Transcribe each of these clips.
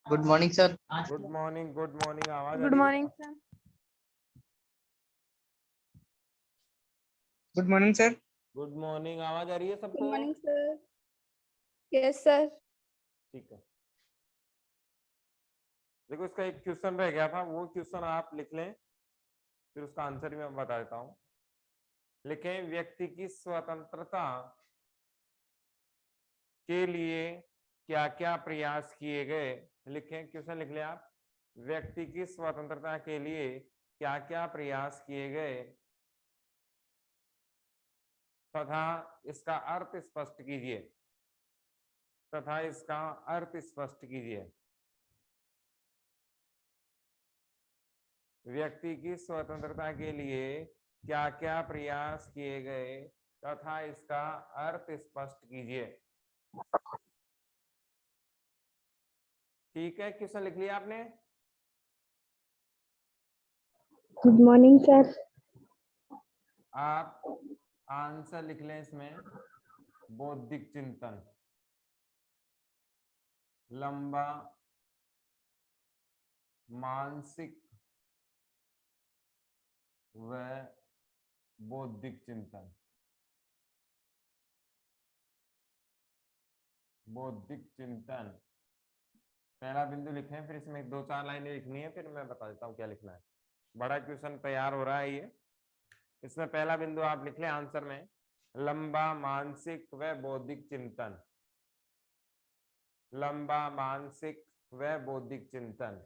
Good morning sir. Good morning. आवाज आ good रही है? Morning sir. Good morning sir. Good morning. आवाज आ रही है गुड सबको? Morning sir. Yes sir. ठीक है। देखो, इसका एक क्वेश्चन रह गया था, वो क्वेश्चन आप लिख लें, फिर उसका आंसर भी मैं बता देता हूँ। लिखें, व्यक्ति की स्वतंत्रता के लिए क्या क्या प्रयास किए गए। लिखें, क्वेश्चन लिख लें आप। व्यक्ति की स्वतंत्रता के लिए क्या क्या प्रयास किए गए तथा इसका अर्थ स्पष्ट कीजिए। तथा इसका अर्थ स्पष्ट कीजिए। व्यक्ति की स्वतंत्रता के लिए क्या क्या प्रयास किए गए तथा इसका अर्थ स्पष्ट कीजिए। ठीक है, क्वेश्चन लिख लिया आपने? Good morning sir. आप आंसर लिख लें इसमें। बौद्धिक चिंतन, लंबा मानसिक व बौद्धिक चिंतन। बौद्धिक चिंतन पहला बिंदु लिखें, फिर इसमें 2-4 लाइनें लिखनी है, फिर मैं बता देता हूँ क्या लिखना है। बड़ा क्वेश्चन तैयार हो रहा है ये। इसमें पहला बिंदु आप लिख लें आंसर में, लंबा मानसिक व बौद्धिक चिंतन। लंबा मानसिक व बौद्धिक चिंतन,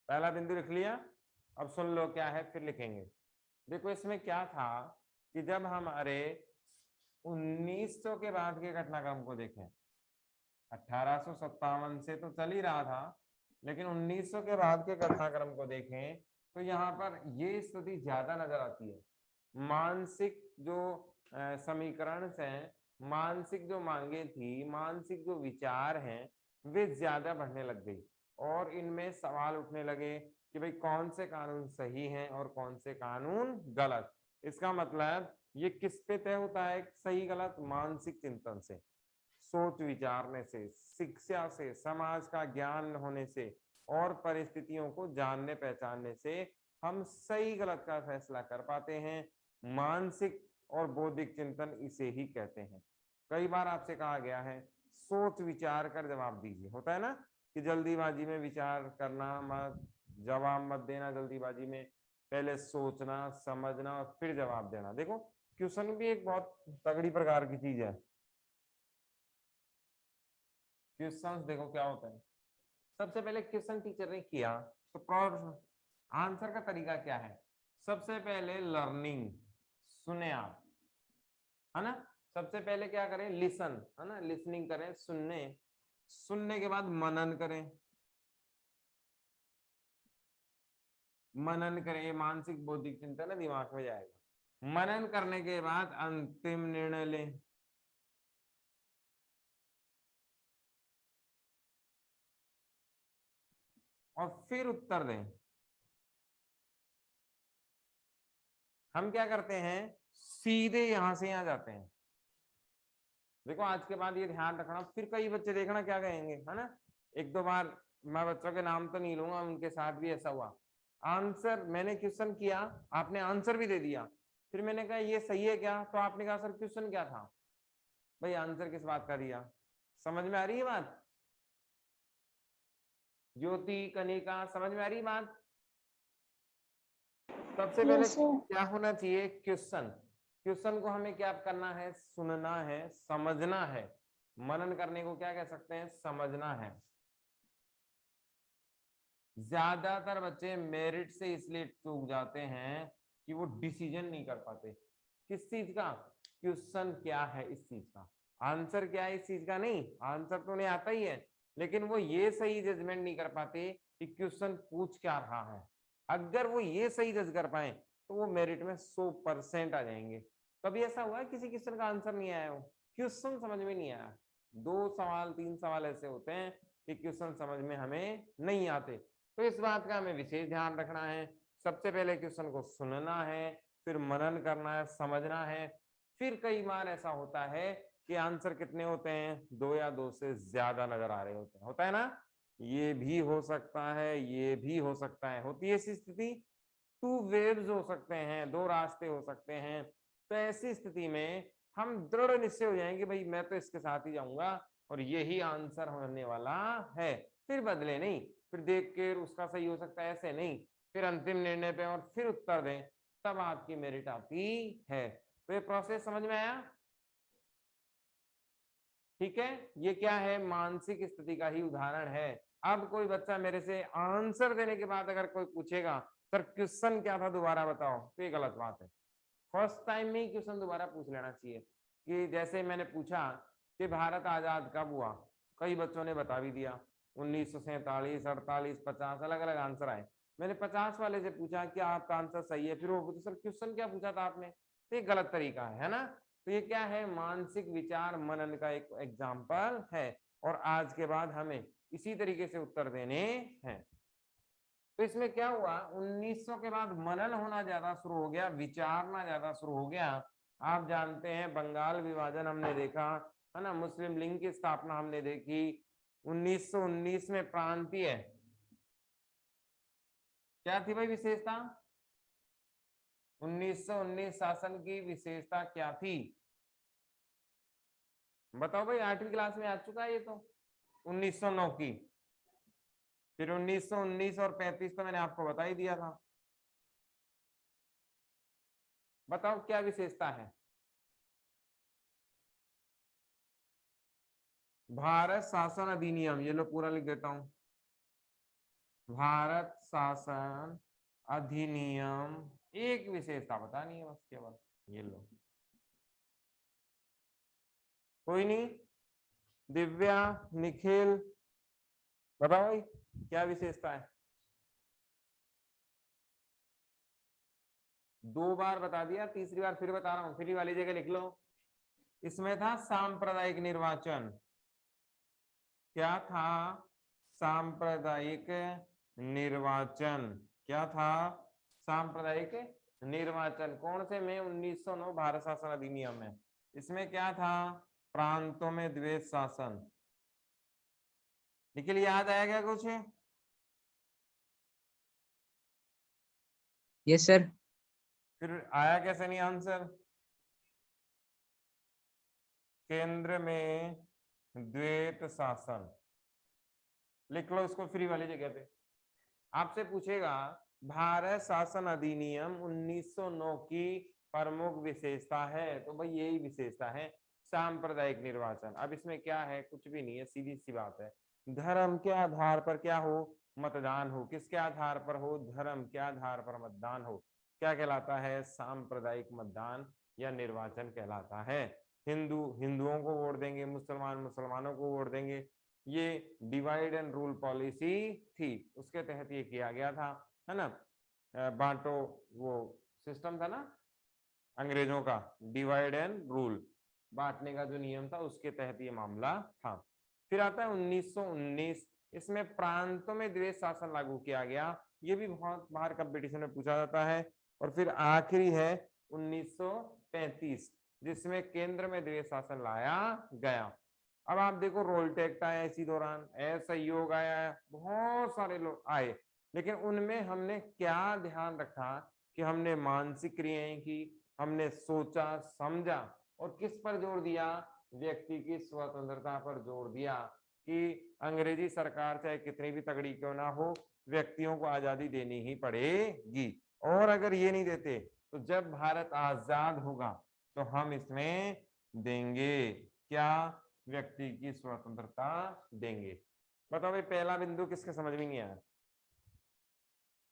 पहला बिंदु लिख लिया। अब सुन लो क्या है, फिर लिखेंगे। देखो, इसमें क्या था कि जब हमारे 1900 के बाद के घटनाक्रम को देखें, 1857 से तो चल ही रहा था, लेकिन 1900 के बाद के घटनाक्रम को देखें तो यहाँ पर ये स्थिति ज्यादा नजर आती है। मानसिक जो समीकरण हैं, मानसिक जो मांगे थी, मानसिक जो विचार हैं, वे ज्यादा बढ़ने लग गई और इनमें सवाल उठने लगे कि भाई कौन से कानून सही हैं और कौन से कानून गलत। इसका मतलब ये किस पे तय होता है सही गलत? मानसिक चिंतन से, सोच विचारने से, शिक्षा से, समाज का ज्ञान होने से और परिस्थितियों को जानने पहचानने से हम सही गलत का फैसला कर पाते हैं। मानसिक और बौद्धिक चिंतन इसे ही कहते हैं। कई बार आपसे कहा गया है सोच विचार कर जवाब दीजिए, होता है ना कि जल्दीबाजी में विचार करना मत, जवाब मत देना जल्दीबाजी में, पहले सोचना समझना और फिर जवाब देना। देखो, क्वेश्चन भी एक बहुत तगड़ी प्रकार की चीज है। क्वेश्चंस देखो क्या होता है। सबसे पहले क्वेश्चन टीचर ने किया तो आंसर का तरीका क्या है? सबसे पहले लर्निंग, सुने आप, है ना। सबसे पहले क्या करें? लिसन, है ना, लिसनिंग करें, सुनने, सुनने के बाद मनन करें। मनन करें, मानसिक बौद्धिक चिंतन है, दिमाग में जाएगा। मनन करने के बाद अंतिम निर्णय लें। और फिर उत्तर दें। हम क्या करते हैं, सीधे यहां से यहां जाते हैं। देखो, आज के बाद ये ध्यान रखना, फिर कई बच्चे देखना क्या कहेंगे, है ना। 1-2 बार मैं बच्चों के नाम तो नहीं लूंगा, उनके साथ भी ऐसा हुआ। आंसर मैंने क्वेश्चन किया, आपने आंसर भी दे दिया, फिर मैंने कहा ये सही है क्या, तो आपने कहा सर क्वेश्चन क्या था। भाई आंसर किस बात का दिया? समझ में आ रही है बात? ज्योति, कनिका, समझ में आ रही बात? सबसे पहले क्या होना चाहिए? क्वेश्चन। क्वेश्चन को हमें क्या करना है? सुनना है, समझना है। मनन करने को क्या कह सकते हैं? समझना है। ज्यादातर बच्चे मेरिट से इसलिए चूक जाते हैं कि वो डिसीजन नहीं कर पाते। किस चीज का? क्वेश्चन क्या है इस चीज का, आंसर क्या है इस चीज का। नहीं, आंसर तो उन्हें आता ही है, लेकिन वो ये सही जजमेंट नहीं कर पाते कि क्वेश्चन पूछ क्या रहा है। अगर वो ये सही जज कर पाए तो वो मेरिट में 100% आ जाएंगे। कभी ऐसा हुआ है किसी क्वेश्चन का आंसर नहीं आया हो? क्वेश्चन समझ में नहीं आया, 2 सवाल 3 सवाल ऐसे होते हैं कि क्वेश्चन समझ में हमें नहीं आते। तो इस बात का हमें विशेष ध्यान रखना है। सबसे पहले क्वेश्चन को सुनना है, फिर मनन करना है, समझना है। फिर कई बार ऐसा होता है कि आंसर कितने होते हैं, 2 या 2 से ज्यादा नजर आ रहे होते हैं, होता है ना। ये भी हो सकता है, ये भी हो सकता है, होती है ऐसी स्थिति। 2 वेव्स हो सकते हैं, 2 रास्ते हो सकते हैं। तो ऐसी स्थिति में हम दृढ़ निश्चय हो जाएंगे भाई मैं तो इसके साथ ही जाऊंगा और यही आंसर होने वाला है, फिर बदले नहीं, फिर देख के उसका सही हो सकता है ऐसे नहीं, फिर अंतिम निर्णय पे और फिर उत्तर दें, तब आपकी मेरिट आती है। तो ये प्रोसेस समझ में आया? ठीक है, ये क्या है, मानसिक स्थिति का ही उदाहरण है। अब कोई बच्चा मेरे से आंसर देने के बाद अगर कोई पूछेगा सर क्वेश्चन क्या था दोबारा बताओ, तो ये गलत बात है। फर्स्ट टाइम में ही क्वेश्चन दोबारा पूछ लेना चाहिए। कि जैसे मैंने पूछा कि भारत आजाद कब हुआ, कई बच्चों ने बता भी दिया 1947, 48, 50, अलग अलग आंसर आए। मैंने 50 वाले से पूछा कि आपका आंसर सही है, फिर वो पूछा सर क्वेश्चन क्या पूछा था आपने, तो ये गलत तरीका है ना। तो ये क्या है, मानसिक विचार मनन का एक एग्जाम्पल है। और आज के बाद हमें इसी तरीके से उत्तर देने हैं। तो इसमें क्या हुआ, 1900 के बाद मनन होना ज्यादा शुरू हो गया, विचारना ज्यादा शुरू हो गया। आप जानते हैं बंगाल विभाजन हमने देखा है ना, मुस्लिम लीग की स्थापना हमने देखी। 1919 में प्रांतीय क्या थी भाई विशेषता, 1919 शासन की विशेषता क्या थी, बताओ भाई, 8वीं क्लास में आ चुका है ये तो, 1909 की। फिर 1919 और 35 तो मैंने आपको बता ही दिया था। बताओ क्या विशेषता है, भारत शासन अधिनियम, ये लो पूरा लिख देता हूं, भारत शासन अधिनियम, एक विशेषता बतानी है बस केवल, ये लो। कोई नहीं, दिव्या, निखिल, बताओ भाई क्या विशेषता है, 2 बार बता दिया, तीसरी बार फिर बता रहा हूं, फ्री वाली जगह लिख लो। इसमें था सांप्रदायिक निर्वाचन, क्या था, सांप्रदायिक निर्वाचन, क्या था, सांप्रदायिक निर्वाचन, कौन से में, 1909 भारत शासन अधिनियम में। इसमें क्या था, प्रांतों में द्वैत शासन। निखिल याद आएगा कुछ, यस सर। फिर आया कैसे नहीं आंसर, केंद्र में द्वैत शासन, लिख लो इसको फ्री वाली जगह पे। आपसे पूछेगा भारत शासन अधिनियम 1909 की प्रमुख विशेषता है, तो भाई यही विशेषता है, सांप्रदायिक निर्वाचन। अब इसमें क्या है, कुछ भी नहीं है, सीधी सी बात है, धर्म के आधार पर क्या हो, मतदान हो, किसके आधार पर हो, धर्म के आधार पर मतदान हो, क्या कहलाता है, सांप्रदायिक मतदान या निर्वाचन कहलाता है। हिंदू हिंदुओं को वोट देंगे, मुसलमान मुसलमानों को वोट देंगे, ये डिवाइड एंड रूल पॉलिसी थी, उसके तहत ये किया गया था, है ना। बांटो वो सिस्टम था ना अंग्रेजों का, डिवाइड एंड रूल, बांटने का जो नियम था उसके तहत ये मामला था। फिर आता है 1919, इसमें प्रांतों में द्वैत शासन लागू किया गया, ये भी बहुत बार कंपटीशन में पूछा जाता है। और फिर आखिरी है 1935, जिसमें केंद्र में द्वैत शासन लाया गया। अब आप देखो रोलटेक्ट आया इसी दौरान, असहयोग आया, बहुत सारे लोग आए, लेकिन उनमें हमने क्या ध्यान रखा कि हमने मानसिक क्रियाएं की, हमने सोचा समझा, और किस पर जोर दिया, व्यक्ति की स्वतंत्रता पर जोर दिया, कि अंग्रेजी सरकार चाहे कितनी भी तगड़ी क्यों ना हो, व्यक्तियों को आजादी देनी ही पड़ेगी। और अगर ये नहीं देते तो जब भारत आजाद होगा तो हम इसमें देंगे क्या, व्यक्ति की स्वतंत्रता देंगे। बताओ भाई पहला बिंदु किसके समझ में नहीं आया,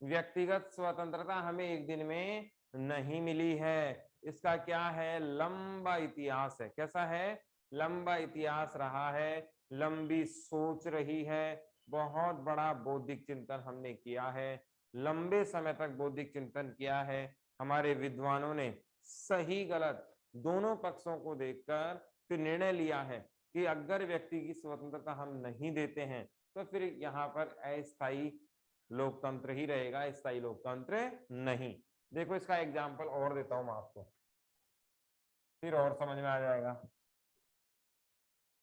व्यक्तिगत स्वतंत्रता हमें एक दिन में नहीं मिली है, इसका क्या है, लंबा इतिहास है। कैसा है, लंबा इतिहास रहा है, लंबी सोच रही है, बहुत बड़ा बौद्धिक चिंतन हमने किया है, लंबे समय तक बौद्धिक चिंतन किया है। हमारे विद्वानों ने सही गलत दोनों पक्षों को देखकर फिर निर्णय लिया है कि अगर व्यक्ति की स्वतंत्रता हम नहीं देते हैं तो फिर यहाँ पर अस्थायी लोकतंत्र ही रहेगा, स्थायी लोकतंत्र नहीं। देखो इसका एग्जाम्पल और देता हूं मैं आपको, फिर और समझ में आ जाएगा।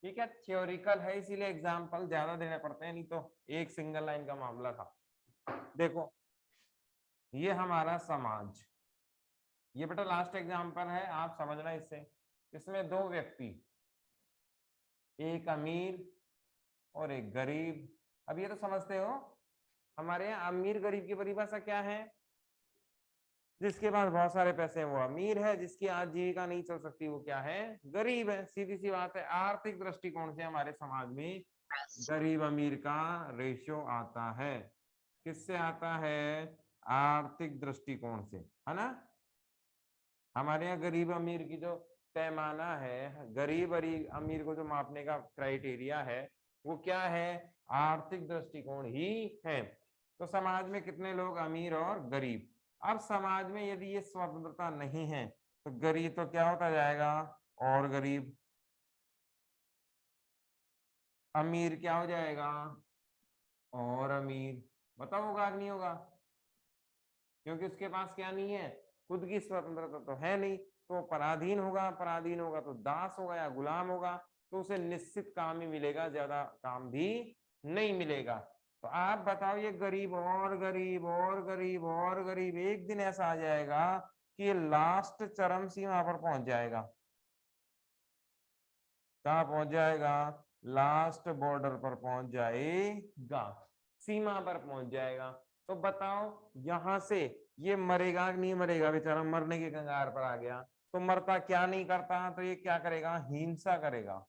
ये क्या थ्योरिकल है, इसीलिए एग्जाम्पल ज्यादा देने पड़ते हैं, नहीं तो एक सिंगल लाइन का मामला था। देखो ये हमारा समाज, ये बेटा लास्ट एग्जाम्पल है, आप समझना इससे। इसमें दो व्यक्ति, एक अमीर और एक गरीब। अब ये तो समझते हो, हमारे यहाँ अमीर गरीब की परिभाषा क्या है? जिसके पास बहुत सारे पैसे हैं वो अमीर है, जिसकी आजीविका नहीं चल सकती वो क्या है? गरीब है। सीधी सी बात है। आर्थिक दृष्टिकोण से हमारे समाज में गरीब अमीर का रेशियो आता है। किससे आता है? आर्थिक दृष्टिकोण से, है ना। हमारे यहाँ गरीब अमीर की जो पैमाना है, गरीब अमीर को जो मापने का क्राइटेरिया है वो क्या है? आर्थिक दृष्टिकोण ही है। तो समाज में कितने लोग अमीर और गरीब? अब समाज में यदि ये स्वतंत्रता नहीं है तो गरीब तो क्या होता जाएगा? और गरीब। अमीर क्या हो जाएगा? और अमीर। बताओ होगा कि नहीं होगा? क्योंकि उसके पास क्या नहीं है? खुद की स्वतंत्रता तो है नहीं, तो पराधीन होगा। पराधीन होगा तो दास होगा या गुलाम होगा, तो उसे निश्चित काम ही मिलेगा, ज्यादा काम भी नहीं मिलेगा। तो आप बताओ, ये गरीब और गरीब और गरीब और गरीब, एक दिन ऐसा आ जाएगा कि ये लास्ट चरम सीमा पर पहुंच जाएगा। कहाँ पहुंच जाएगा? लास्ट बॉर्डर पर पहुंच जाएगा, सीमा पर पहुंच जाएगा। तो बताओ यहां से ये मरेगा कि नहीं मरेगा? बेचारा मरने के कगार पर आ गया, तो मरता क्या नहीं करता, तो ये क्या करेगा? हिंसा करेगा।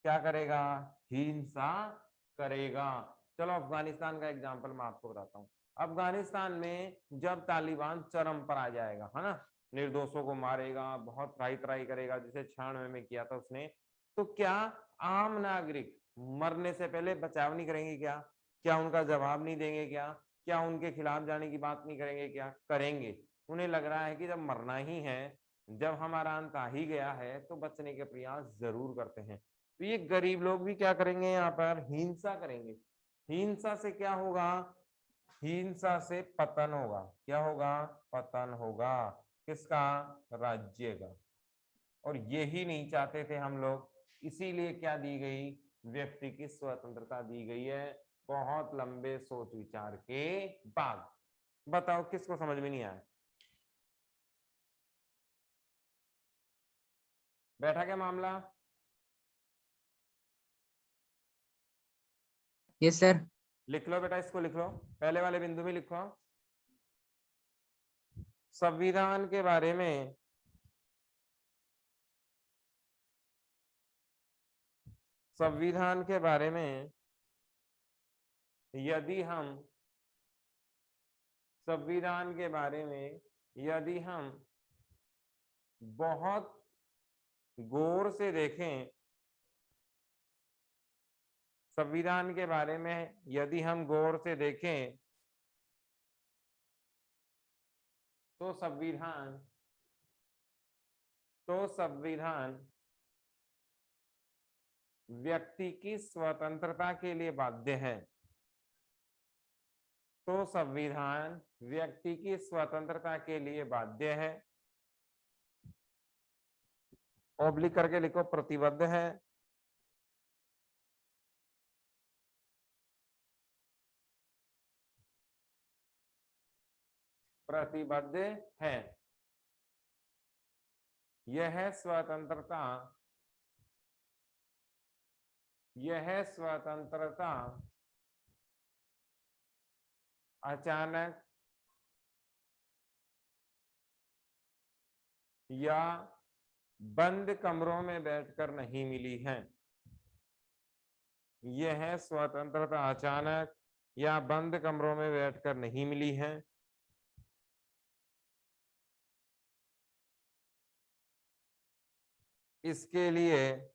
क्या करेगा? हिंसा करेगा। चलो अफगानिस्तान का एग्जांपल मैं आपको बताता हूँ। अफगानिस्तान में जब तालिबान चरम पर आ जाएगा, है ना, निर्दोषों को मारेगा, बहुत त्राही त्राही करेगा, जिसे 96 में किया था उसने, तो क्या आम नागरिक मरने से पहले बचाव नहीं करेंगे क्या? क्या उनका जवाब नहीं देंगे क्या? क्या उनके खिलाफ जाने की बात नहीं करेंगे क्या? करेंगे। उन्हें लग रहा है कि जब मरना ही है, जब हमारा अंत आ ही गया है, तो बचने के प्रयास जरूर करते हैं। तो ये गरीब लोग भी क्या करेंगे? यहाँ पर हिंसा करेंगे। हिंसा से क्या होगा? हिंसा से पतन होगा। क्या होगा? पतन होगा। किसका? राज्य का। और यही नहीं चाहते थे हम लोग, इसीलिए क्या दी गई? व्यक्ति की स्वतंत्रता दी गई है, बहुत लंबे सोच विचार के बाद। बताओ किसको समझ में नहीं आया? बैठा क्या मामला? Yes sir. लिख लो बेटा, इसको लिख लो, पहले वाले बिंदु में लिखो। संविधान के बारे में संविधान के बारे में यदि हम संविधान के बारे में यदि हम बहुत गौर से देखें, संविधान के बारे में यदि हम गौर से देखें, तो संविधान व्यक्ति की स्वतंत्रता के लिए बाध्य है। तो संविधान व्यक्ति की स्वतंत्रता के लिए बाध्य है। ऑब्लिक करके लिखो, प्रतिबद्ध है। प्रतिबद्ध है। यह स्वतंत्रता अचानक या बंद कमरों में बैठकर नहीं मिली है। यह स्वतंत्रता अचानक या बंद कमरों में बैठकर नहीं मिली है। इसके लिए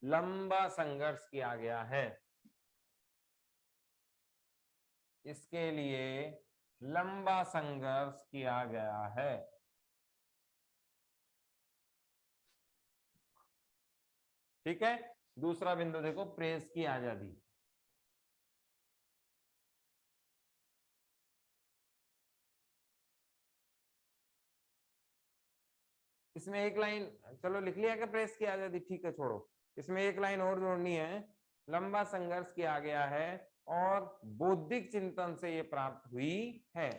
लंबा संघर्ष किया गया है। इसके लिए लंबा संघर्ष किया गया है। ठीक है। दूसरा बिंदु देखो, प्रेस की आजादी। इसमें एक लाइन, चलो लिख लिया कि प्रेस की आजादी, ठीक है छोड़ो, इसमें एक लाइन और जोड़नी है। लंबा संघर्ष किया गया है और बौद्धिक चिंतन से ये प्राप्त हुई है।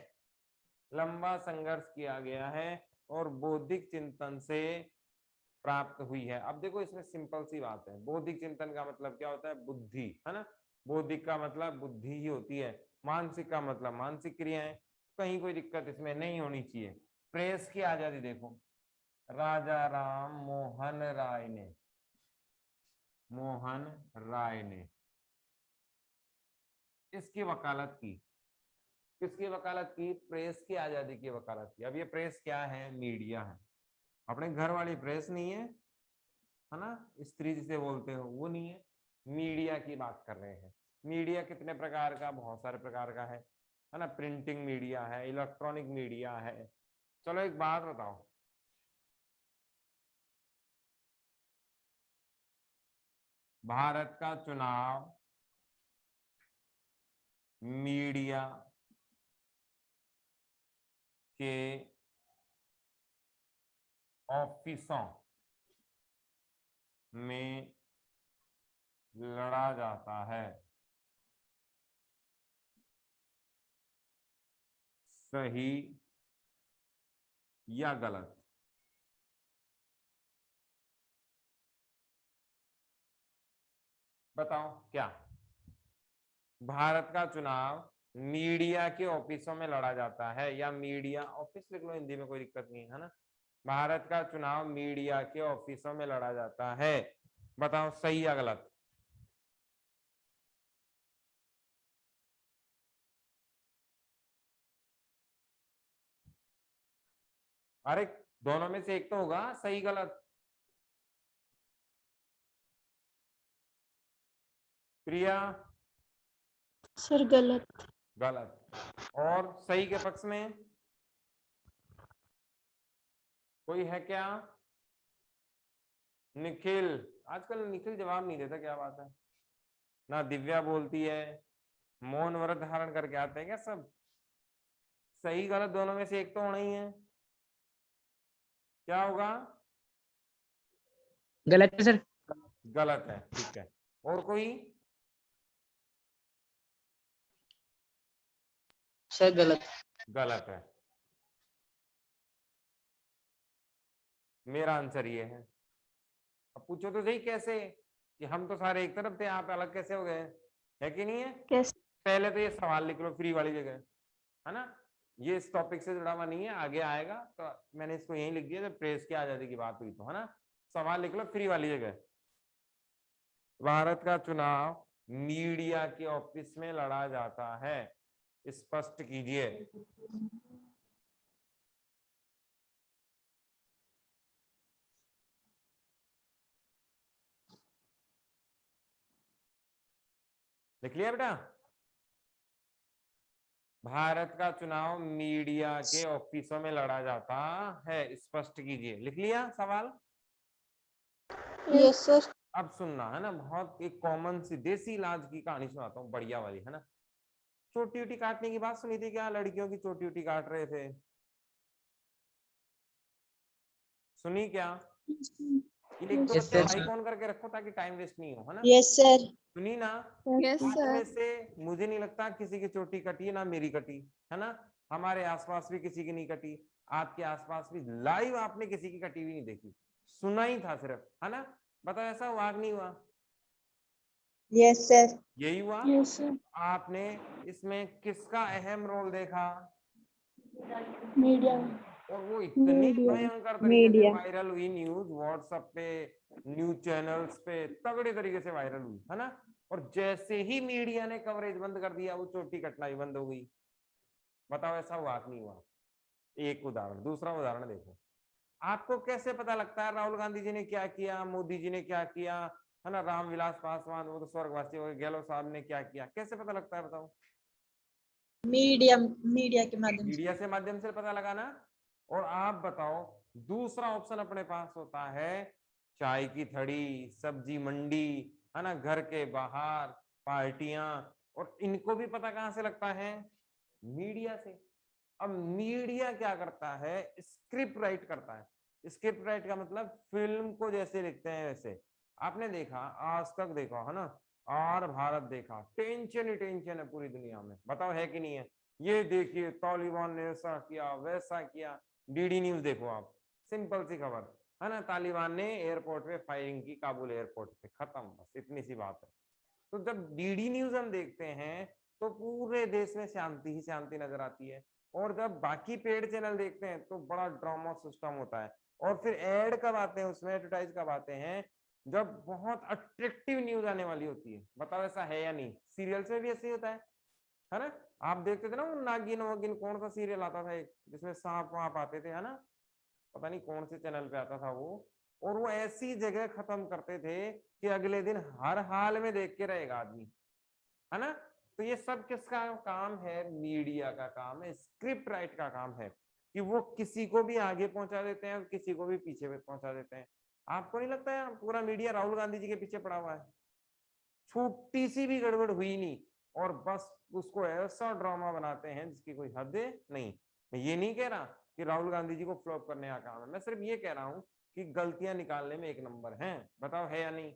लंबा संघर्ष किया गया है और बौद्धिक चिंतन से प्राप्त हुई है। अब देखो इसमें सिंपल सी बात है, बौद्धिक चिंतन का मतलब क्या होता है? बुद्धि, है ना। बौद्धिक का मतलब बुद्धि ही होती है, मानसिक का मतलब मानसिक क्रियाएं। कहीं कोई दिक्कत इसमें नहीं होनी चाहिए। प्रेस की आजादी देखो, राजा राम मोहन राय ने, मोहन राय ने इसकी वकालत की। किसकी वकालत की? प्रेस की आजादी की वकालत की। अब ये प्रेस क्या है? मीडिया है। अपने घर वाली प्रेस नहीं है ना, स्त्री जिसे बोलते हो वो नहीं है, मीडिया की बात कर रहे हैं। मीडिया कितने प्रकार का? बहुत सारे प्रकार का है ना। प्रिंटिंग मीडिया है, इलेक्ट्रॉनिक मीडिया है। चलो एक बात बताओ, भारत का चुनाव मीडिया के ऑफिसों में लड़ा जाता है, सही या गलत? बताओ क्या? भारत का चुनाव मीडिया के ऑफिसों में लड़ा जाता है, या मीडिया ऑफिस लिख लो, हिंदी में कोई दिक्कत नहीं है ना। भारत का चुनाव मीडिया के ऑफिसों में लड़ा जाता है, बताओ सही या गलत? अरे दोनों में से एक तो होगा सही गलत। प्रिया? सर गलत। गलत। और सही के पक्ष में कोई है क्या? निखिल? आजकल निखिल जवाब नहीं देता, क्या बात है? ना दिव्या बोलती है, मौन व्रत धारण करके आते हैं क्या सब? सही गलत दोनों में से एक तो होना ही है, क्या होगा? गलत है सर। गलत है, ठीक है। और कोई? सर गलत। गलत है। मेरा आंसर ये है। अब पूछो तो सही, कैसे कि हम तो सारे एक तरफ थे, आप अलग कैसे हो गए? है कि नहीं है? कैसे? पहले तो ये सवाल लिख लो फ्री वाली जगह, है ना। ये इस टॉपिक से जुड़ा हुआ नहीं है, आगे आएगा, तो मैंने इसको यहीं लिख दिया जब प्रेस की आजादी की बात हुई तो, है ना। सवाल लिख लो फ्री वाली जगह, भारत का चुनाव मीडिया के ऑफिस में लड़ा जाता है, स्पष्ट कीजिए। लिख लिया बेटा? भारत का चुनाव मीडिया के ऑफिसों में लड़ा जाता है, स्पष्ट कीजिए। लिख लिया सवाल? Yes sir. अब सुनना, है ना, बहुत एक कॉमन सी देसी इलाज की कहानी सुनाता हूँ, बढ़िया वाली, है ना। चोटी उटी काटने की बात सुनी थी क्या? लड़कियों की चोटी उटी काट रहे थे, सुनी क्या? ये एक तो Yes, बच्चे sir. माइक ऑन करके रखो ताकि टाइम वेस्ट नहीं हो, है ना। Yes sir. सुनी ना? यस आप सर। में से मुझे नहीं लगता किसी की चोटी कटी है, ना मेरी कटी, है ना। हमारे आसपास भी किसी की नहीं कटी, आपके आसपास भी लाइव आपने किसी की कटी हुई नहीं देखी, सुना ही था सिर्फ, है ना। बताओ ऐसा हुआ कि नहीं हुआ? Yes sir. यही हुआ। Yes sir. आपने इसमें किसका अहम रोल देखा? मीडिया। और वो इतनी भयंकर तरीके से वायरल हुई न्यूज, व्हाट्सएप पे, न्यूज चैनल्स पे तगड़े तरीके से वायरल हुई, है ना। और जैसे ही मीडिया ने कवरेज बंद कर दिया, वो चोटी कटना ही बंद हो गई। बताओ ऐसा हुआ कि नहीं हुआ? एक उदाहरण। दूसरा उदाहरण देखो, आपको कैसे पता लगता है राहुल गांधी जी ने क्या किया, मोदी जी ने क्या किया, है ना, रामविलास पासवान वो तो स्वर्गवासी हो गए, गहलोत साहब ने क्या किया, कैसे पता लगता है बताओ? मीडिया मीडिया के माध्यम से। मीडिया से माध्यम से पता लगाना। और आप बताओ, दूसरा ऑप्शन अपने पास होता है, चाय की थड़ी, सब्जी मंडी, है ना, घर के बाहर पार्टियां, और इनको भी पता कहां से लगता है? मीडिया से। अब मीडिया क्या करता है? स्क्रिप्ट राइट करता है, स्क्रिप्ट राइट का मतलब फिल्म को जैसे लिखते हैं वैसे। आपने देखा, आज तक देखा है ना, और भारत देखा, टेंशन ही टेंशन है पूरी दुनिया में, बताओ है कि नहीं है? ये देखिए तालिबान ने ऐसा किया वैसा किया, डीडी न्यूज देखो आप, सिंपल सी खबर है ना, तालिबान ने एयरपोर्ट पे फायरिंग की, काबुल एयरपोर्ट पे, खत्म, बस इतनी सी बात है। तो जब डीडी न्यूज हम देखते हैं तो पूरे देश में शांति ही शांति नजर आती है, और जब बाकी पेड चैनल देखते हैं तो बड़ा ड्रामा सिस्टम होता है। और फिर एड कब आते हैं उसमें, एडवर्टाइज कब आते हैं, जब बहुत अट्रैक्टिव न्यूज आने वाली होती है। बताओ ऐसा है या नहीं? सीरियल्स में भी ऐसे ही होता है ना? आप देखते थे ना वो नागिन वागिन, कौन सा सीरियल आता था एक, जिसमें सांप वाप आते थे, है ना, पता नहीं कौन से चैनल पे आता था वो, और वो ऐसी जगह खत्म करते थे कि अगले दिन हर हाल में देख के रहेगा आदमी, है ना? तो ये सब किसका काम है? मीडिया का काम है, स्क्रिप्ट राइट का काम है, कि वो किसी को भी आगे पहुंचा देते हैं और किसी को भी पीछे पहुंचा देते हैं। आपको नहीं लगता है पूरा मीडिया राहुल गांधी जी के पीछे पड़ा हुआ है? छोटी सी भी गड़बड़ हुई नहीं और बस उसको ऐसा ड्रामा बनाते हैं जिसकी कोई हद नहीं। मैं ये नहीं कह रहा कि राहुल गांधी जी को फ्लॉप करने का काम है, मैं सिर्फ ये कह रहा हूँ कि गलतियां निकालने में एक नंबर हैं। बताओ है या नहीं?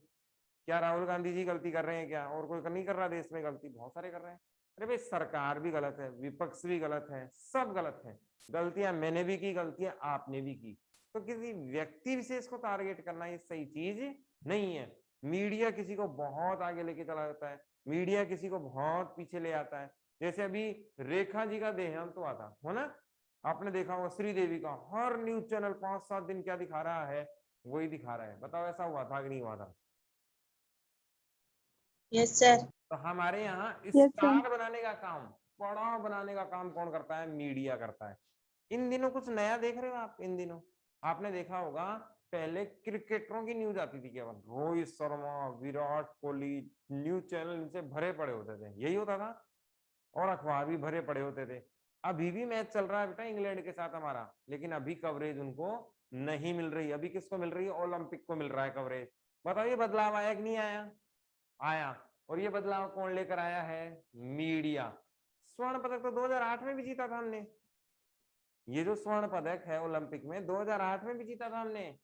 क्या राहुल गांधी जी गलती कर रहे हैं क्या? और कोई नहीं कर रहा देश में गलती? बहुत सारे कर रहे हैं। अरे भाई सरकार भी गलत है, विपक्ष भी गलत है, सब गलत है। गलतियां मैंने भी की, गलतियां आपने भी की। तो किसी व्यक्ति विशेष को टारगेट करना ये सही चीज नहीं है। मीडिया किसी को बहुत आगे लेके चला जाता है, मीडिया किसी को बहुत पीछे ले आता है। जैसे अभी रेखा जी का देहांत हुआ था, हो ना, आपने देखा होगा, श्रीदेवी का हर न्यूज चैनल 5-7 दिन क्या दिखा रहा है? वही दिखा रहा है। बताओ ऐसा हुआ था कि नहीं हुआ था? Yes sir. तो हमारे यहाँ यस सर। स्टार बनाने का काम, पड़ाव बनाने का काम कौन करता है? मीडिया करता है। इन दिनों कुछ नया देख रहे हो आप? इन दिनों आपने देखा होगा, पहले क्रिकेटरों की न्यूज आती थी केवल, रोहित शर्मा, विराट कोहली, न्यूज चैनल इनसे भरे पड़े होते थे, यही होता था, और अखबार भी भरे पड़े होते थे। अभी भी मैच चल रहा है बेटा इंग्लैंड के साथ हमारा, लेकिन अभी कवरेज उनको नहीं मिल रही। अभी किसको मिल रही है? ओलंपिक को मिल रहा है कवरेज। बताओ ये बदलाव आया कि नहीं आया? आया। और ये बदलाव कौन लेकर आया है? मीडिया। स्वर्ण पदक तो 2008 में भी जीता था हमने। ये जो स्वर्ण पदक है ओलंपिक में 2008 में भी जीता था हमने,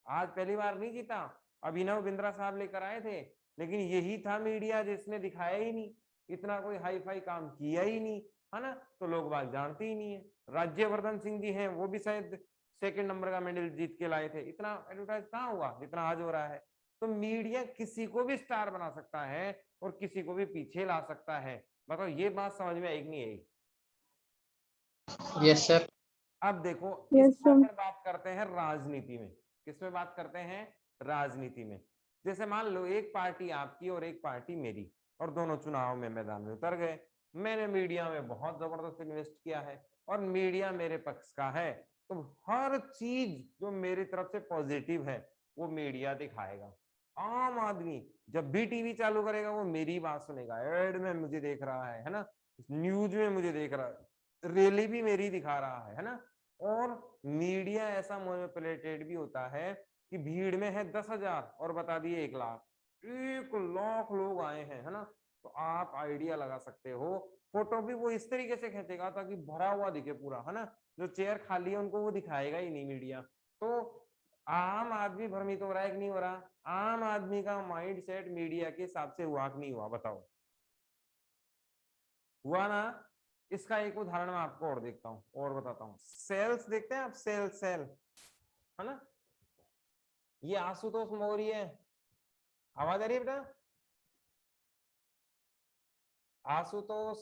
आज पहली बार नहीं जीता। अभिनव बिंद्रा साहब लेकर आए थे, लेकिन यही था मीडिया जिसने दिखाया ही नहीं, इतना कोई हाई फाई काम किया ही नहीं, है ना, तो लोग बात जानते ही नहीं है। राज्यवर्धन सिंह जी हैं, वो भी शायद सेकंड नंबर का मेडल जीत के लाए थे, इतना एडवर्टाइज कहाँ हुआ जितना आज हो रहा है। तो मीडिया किसी को भी स्टार बना सकता है और किसी को भी पीछे ला सकता है। बताओ ये बात समझ में आई कि नहीं आई? Yes sir. अब देखो यस इस पर सर। फिर बात करते हैं राजनीति में। किसमें बात करते हैं? राजनीति में। जैसे मान लो एक पार्टी आपकी और एक पार्टी मेरी, और दोनों चुनाव में मैदान में उतर गए। मैंने मीडिया में बहुत जबरदस्त इन्वेस्ट किया है और मीडिया मेरे पक्ष का है, तो हर चीज जो मेरी तरफ से पॉजिटिव है वो मीडिया दिखाएगा। आम आदमी जब भी टीवी चालू करेगा वो मेरी बात सुनेगा, एड में मुझे देख रहा है ना, न्यूज में मुझे देख रहा है, रैली भी मेरी दिखा रहा है ना। और मीडिया ऐसा मैनिपुलेटेड भी होता है कि भीड़ में है 10,000 और बता दिए 1 लाख, 1 लाख लोग आए हैं, है ना, तो आप आइडिया लगा सकते हो। फोटो भी वो इस तरीके से खींचेगा ताकि भरा हुआ दिखे पूरा, है ना, जो चेयर खाली है उनको वो दिखाएगा ही नहीं मीडिया। तो आम आदमी भ्रमित हो रहा है कि नहीं हो रहा? आम आदमी का माइंड सेट मीडिया के हिसाब से हुआ कि नहीं हुआ? बताओ, हुआ ना? इसका एक उदाहरण मैं आपको और देखता हूँ और बताता हूँ। सेल्स देखते हैं आप? सेल है ना, ये आशुतोष मौर्य है, आवाज आ रही है बेटा? आशुतोष,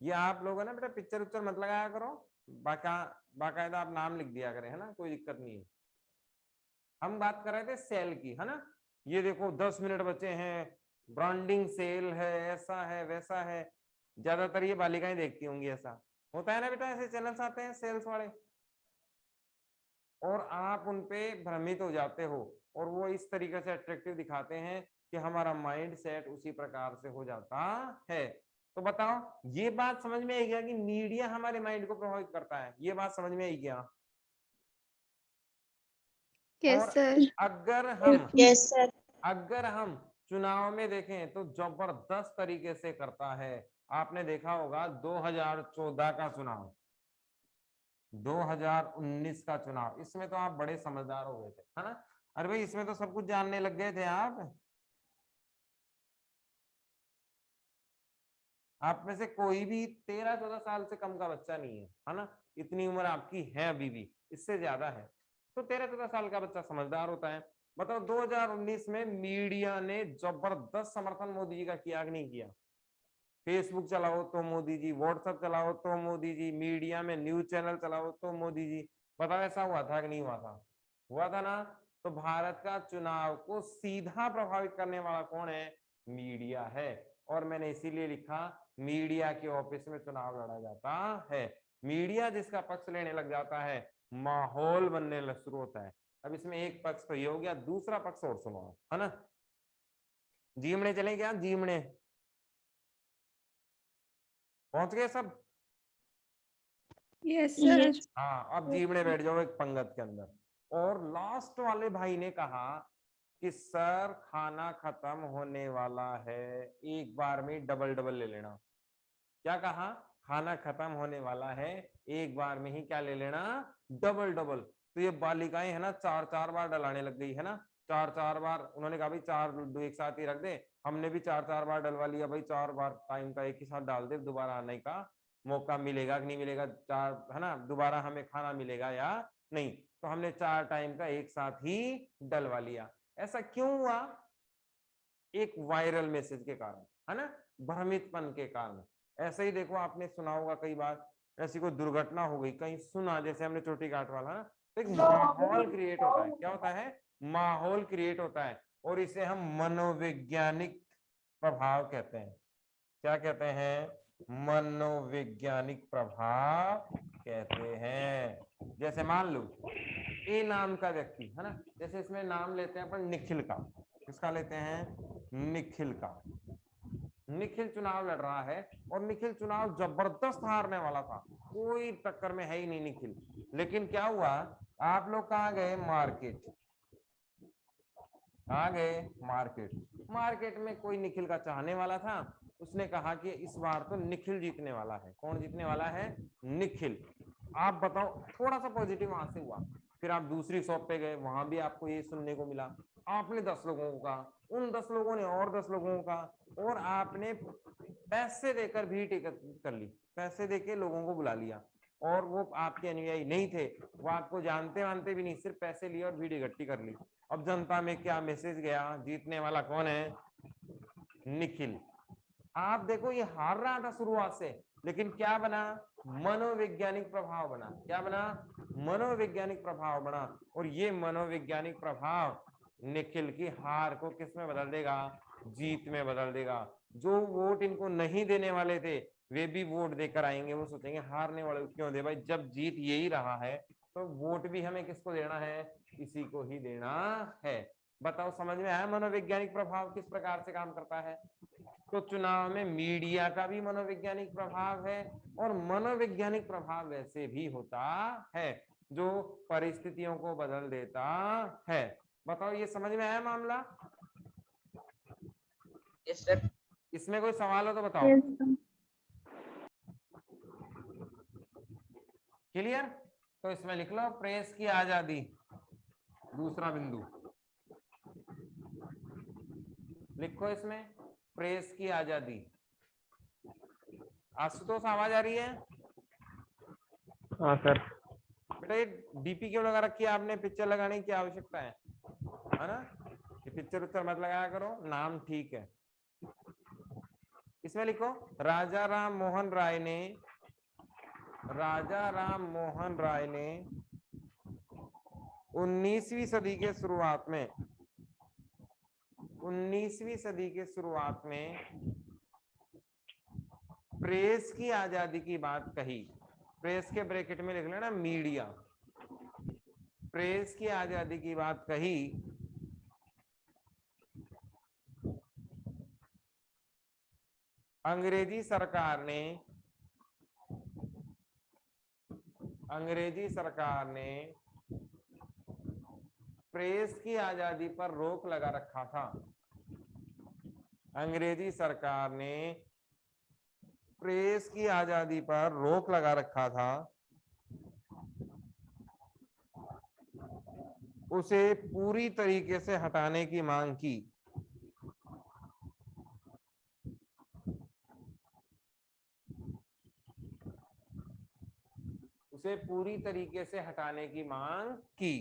ये आप लोग है ना बेटा, पिक्चर उच्चर मत लगाया करो, बाकायदा आप नाम लिख दिया करें, है ना, कोई दिक्कत नहीं है। हम बात कर रहे थे सेल की, है ना। ये देखो 10 मिनट बचे हैं, ब्रांडिंग सेल है, ऐसा है वैसा है। ज्यादातर ये बालिकाएं देखती होंगी, ऐसा होता है ना बेटा, ऐसे चैनल्स आते हैं सेल्स वाले, और आप उनपे भ्रमित हो जाते हो और वो इस तरीके से अट्रैक्टिव दिखाते हैं कि हमारा माइंड सेट उसी प्रकार से हो जाता है। तो बताओ ये बात समझ में आई क्या कि मीडिया हमारे माइंड को प्रभावित करता है? ये बात समझ में आई क्या? यस और सर। अगर हम यस सर। अगर हम चुनाव में देखें तो जबरदस्त तरीके से करता है। आपने देखा होगा 2014 का चुनाव, 2019 का चुनाव, इसमें तो आप बड़े समझदार हो गए थे, है ना? अरे भाई इसमें तो सब कुछ जानने लग गए थे आप में से कोई भी 13-14 साल से कम का बच्चा नहीं है ना? इतनी उम्र आपकी है अभी भी, इससे ज्यादा है, तो 13-14 साल का बच्चा समझदार होता है। बताओ 2019 में मीडिया ने जबरदस्त समर्थन मोदी जी का किया कि नहीं किया? फेसबुक चलाओ तो मोदी जी, व्हाट्सएप चलाओ तो मोदी जी, मीडिया में न्यूज चैनल चलाओ तो मोदी जी। बताओ ऐसा हुआ था कि नहीं हुआ था? हुआ था ना? तो भारत का चुनाव को सीधा प्रभावित करने वाला कौन है? मीडिया है। और मैंने इसीलिए लिखा मीडिया के ऑफिस में चुनाव लड़ा जाता है। मीडिया जिसका पक्ष लेने लग जाता है, माहौल बनने शुरू होता है। अब इसमें एक पक्ष तो ये हो गया, दूसरा पक्ष और सुनो, है ना? जीमणे चले क्या? जीमणे पहुंच गए सब? Yes sir. हाँ, अब जीमणे बैठ जाओ एक पंगत के अंदर। और लास्ट वाले भाई ने कहा कि सर खाना खत्म होने वाला है, एक बार में डबल डबल ले लेना। क्या कहा? खाना खत्म होने वाला है, एक बार में ही क्या ले लेना? Double double. तो ये बालिकाएं है ना 4-4 बार डलाने लग गई है ना, 4-4 बार। उन्होंने कहा भाई 4 लड्डू एक साथ ही रख दे, हमने भी 4-4 बार डलवा लिया भाई, 4 बार टाइम का एक ही साथ डाल दे, दोबारा आने का मौका मिलेगा कि नहीं मिलेगा, 4 है ना, दोबारा हमें खाना मिलेगा या नहीं। तो हमने 4 टाइम का एक साथ ही डलवा लिया। ऐसा क्यों हुआ? एक वायरल मैसेज के कारण, है ना, भ्रमितपन के कारण। ऐसे ही देखो आपने सुना होगा कई बार, ऐसी कोई दुर्घटना हो गई कहीं, सुना जैसे हमने चोटी घाट वाला ना, तो एक माहौल क्रिएट होता है। क्या होता है? माहौल क्रिएट होता है, और इसे हम मनोवैज्ञानिक प्रभाव कहते हैं। क्या कहते हैं? मनोवैज्ञानिक प्रभाव कहते हैं। जैसे मान लो ए नाम का व्यक्ति है ना, जैसे इसमें नाम लेते हैं अपन निखिल का। किसका लेते हैं? निखिल का। निखिल चुनाव लड़ रहा है, और निखिल चुनाव जबरदस्त हारने वाला था, कोई टक्कर में है ही नहीं निखिल। लेकिन क्या हुआ? आप लोग कहाँ गए? मार्केट। कहाँ गए? मार्केट। मार्केट में कोई निखिल का चाहने वाला था, उसने कहा कि इस बार तो निखिल जीतने वाला है। कौन जीतने वाला है? निखिल। आप बताओ, थोड़ा सा पॉजिटिव वहां से हुआ। फिर आप दूसरी शॉप पे गए, वहां भी आपको ये सुनने को मिला। आपने 10 लोगों का, उन 10 लोगों ने और 10 लोगों का, और आपने पैसे देकर भीड़ एकत्रित कर ली, पैसे देके लोगों को बुला लिया, और वो आपके अनुयायी नहीं थे, वो आपको जानते वानते भी नहीं, सिर्फ पैसे लिए और भीड़ इकट्ठी कर ली। अब जनता में क्या मैसेज गया? जीतने वाला कौन है? निखिल। आप देखो ये हार रहा था शुरुआत से, लेकिन क्या बना? मनोवैज्ञानिक प्रभाव बना। क्या बना? मनोवैज्ञानिक प्रभाव बना। और ये मनोवैज्ञानिक प्रभाव निखिल की हार को किस में बदल देगा? जीत में बदल देगा। जो वोट इनको नहीं देने वाले थे, वे भी वोट देकर आएंगे। वो सोचेंगे हारने वाले को क्यों दे भाई, जब जीत यही रहा है तो वोट भी हमें किसको देना है? इसी को ही देना है। बताओ समझ में आया मनोवैज्ञानिक प्रभाव किस प्रकार से काम करता है? तो चुनाव में मीडिया का भी मनोवैज्ञानिक प्रभाव है, और मनोवैज्ञानिक प्रभाव वैसे भी होता है जो परिस्थितियों को बदल देता है। बताओ ये समझ में आया मामला? Yes sir. इसमें कोई सवाल हो तो बताओ। क्लियर? तो इसमें लिख लो प्रेस की आजादी, दूसरा बिंदु लिखो इसमें, प्रेस की आजादी। आशुतोष आवाज आ रही है? हाँ सर। बेटा ये डीपी क्यों लगा रखी है आपने? पिक्चर लगाने की आवश्यकता है ना? ये पिक्चर उच्चर मत लगाया करो, नाम ठीक है। इसमें लिखो राजा राम मोहन राय ने 19वीं सदी के शुरुआत में 19वीं सदी के शुरुआत में प्रेस की आजादी की बात कही। प्रेस के ब्रैकेट में लिख लेना मीडिया। प्रेस की आजादी की बात कही अंग्रेजी सरकार ने प्रेस की आजादी पर रोक लगा रखा था। अंग्रेजी सरकार ने प्रेस की आजादी पर रोक लगा रखा था, उसे पूरी तरीके से हटाने की मांग की। उसे पूरी तरीके से हटाने की मांग की।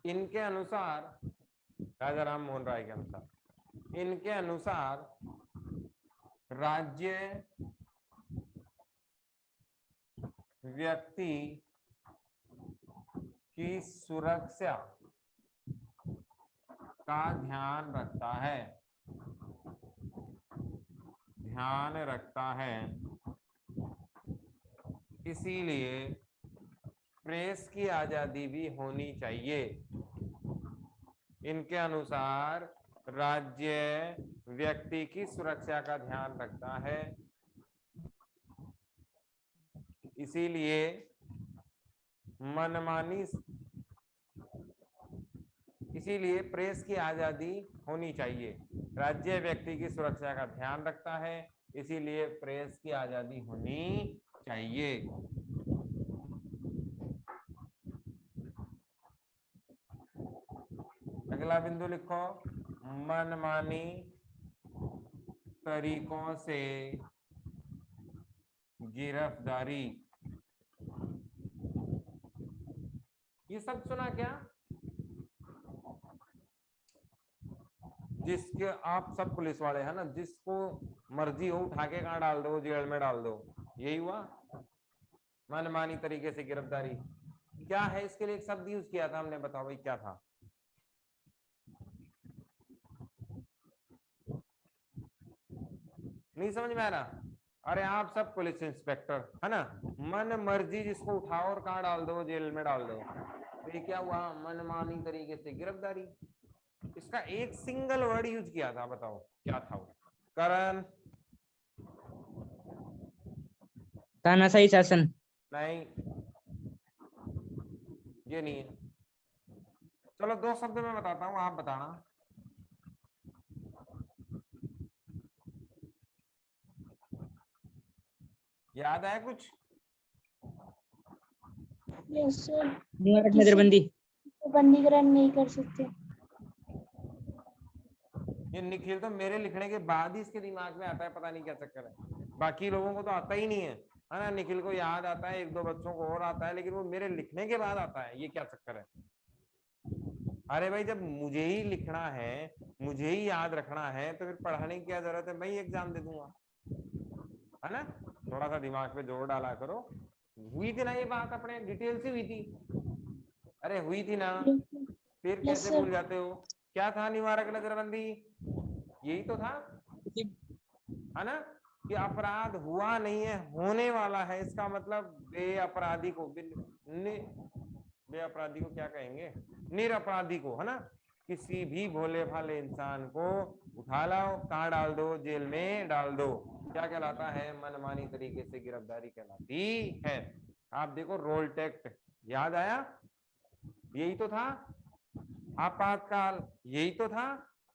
इनके अनुसार, राजा राम मोहन राय के अनुसार, इनके अनुसार राज्य व्यक्ति की सुरक्षा का ध्यान रखता है, इसीलिए प्रेस की आजादी भी होनी चाहिए। इनके अनुसार राज्य व्यक्ति की सुरक्षा का ध्यान रखता है, इसीलिए मनमानी, इसीलिए प्रेस की आजादी होनी चाहिए। राज्य व्यक्ति की सुरक्षा का ध्यान रखता है, इसीलिए प्रेस की आजादी होनी चाहिए। अगला बिंदु लिखो, मनमानी तरीकों से गिरफ्तारी। ये सब सुना क्या? जिसके आप सब पुलिस वाले हैं ना, जिसको मर्जी हो उठा के कहाँ डाल दो, जेल में डाल दो, यही हुआ मनमानी तरीके से गिरफ्तारी। क्या है इसके लिए एक शब्द यूज किया था हमने, बताओ भाई क्या था? नहीं समझ में आ रहा? अरे आप सब पुलिस इंस्पेक्टर है ना, मन मर्जी जिसको उठाओ और कहाँ डाल दो, जेल में डाल दो, तो ये क्या हुआ? मनमानी तरीके से गिरफ्तारी। इसका एक सिंगल वर्ड यूज किया था, बताओ क्या था वो? करण? तानाशाही शासन। नहीं, ये नहीं है। चलो दो शब्द में बताता हूं, आप बताना। याद आया कुछ? Yes sir. निवारक नजरबंदी। बंदीकरण नहीं कर सकते। ये निखिल तो मेरे लिखने के बाद ही इसके दिमाग में आता है, पता नहीं क्या चक्कर है। बाकी लोगों को तो आता ही नहीं है ना? निखिल को याद आता है, एक दो बच्चों को और आता है, लेकिन वो मेरे लिखने के बाद आता है। ये क्या चक्कर है? अरे भाई, जब मुझे ही लिखना है, मुझे ही याद रखना है, तो फिर पढ़ाने की क्या जरूरत है? मैं ही एग्जाम दे दूंगा, है ना? थोड़ा सा दिमाग पे जोर डाला करो। हुई थी ना ये बात, अपने डिटेल से हुई थी। अरे हुई थी ना, फिर कैसे भूल जाते हो? क्या था निवारक नजरबंदी? यही तो था, है ना? कि अपराध हुआ नहीं है, होने वाला है। इसका मतलब बेअपराधी को, बेअपराधी को क्या कहेंगे? निरपराधी को, है ना? किसी भी भोले भाले इंसान को उठा लाओ, कहाँ डाल दो? जेल में डाल दो। क्या कहलाता है? मनमानी तरीके से गिरफ्तारी कहलाती है। आप देखो, रोल टेक्ट याद आया? यही तो था। आपातकाल यही तो था,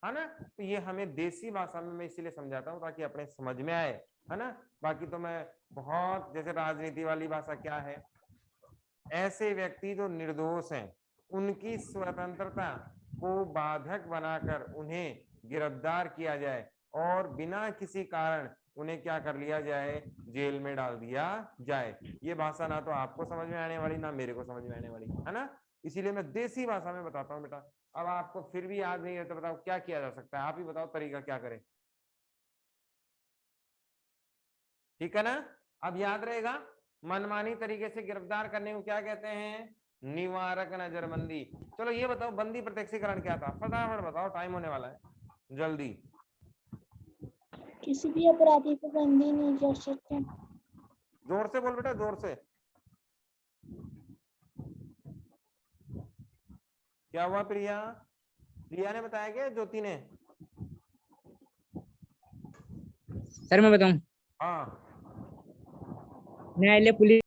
है ना? तो ये हमें देसी भाषा में मैं इसीलिए समझाता हूँ ताकि अपने समझ में आए, है ना? बाकी तो मैं बहुत, जैसे राजनीति वाली भाषा क्या है, ऐसे व्यक्ति जो निर्दोष हैं उनकी स्वतंत्रता को बाधक बनाकर उन्हें गिरफ्तार किया जाए और बिना किसी कारण उन्हें क्या कर लिया जाए? जेल में डाल दिया जाए। ये भाषा ना तो आपको समझ में आने वाली, ना मेरे को समझ में आने वाली, है ना? इसीलिए मैं देसी भाषा में बताता हूँ बेटा। अब आपको फिर भी याद नहीं है तो बताओ क्या किया जा सकता है? आप ही बताओ तरीका क्या करें, ठीक है ना? अब याद रहेगा, मनमानी तरीके से गिरफ्तार करने को क्या कहते हैं? निवारक नजरबंदी। चलो ये बताओ, बंदी प्रत्यक्षीकरण क्या था? फटाफट बताओ, टाइम होने वाला है, जल्दी। किसी भी अपराधी को बंदी नहीं कर सकते। जोर से बोल बेटा, जोर से। क्या हुआ प्रिया? प्रिया ने बताया क्या? ज्योति ने? सर मैं बताऊं, हाँ, न्यायालय, पुलिस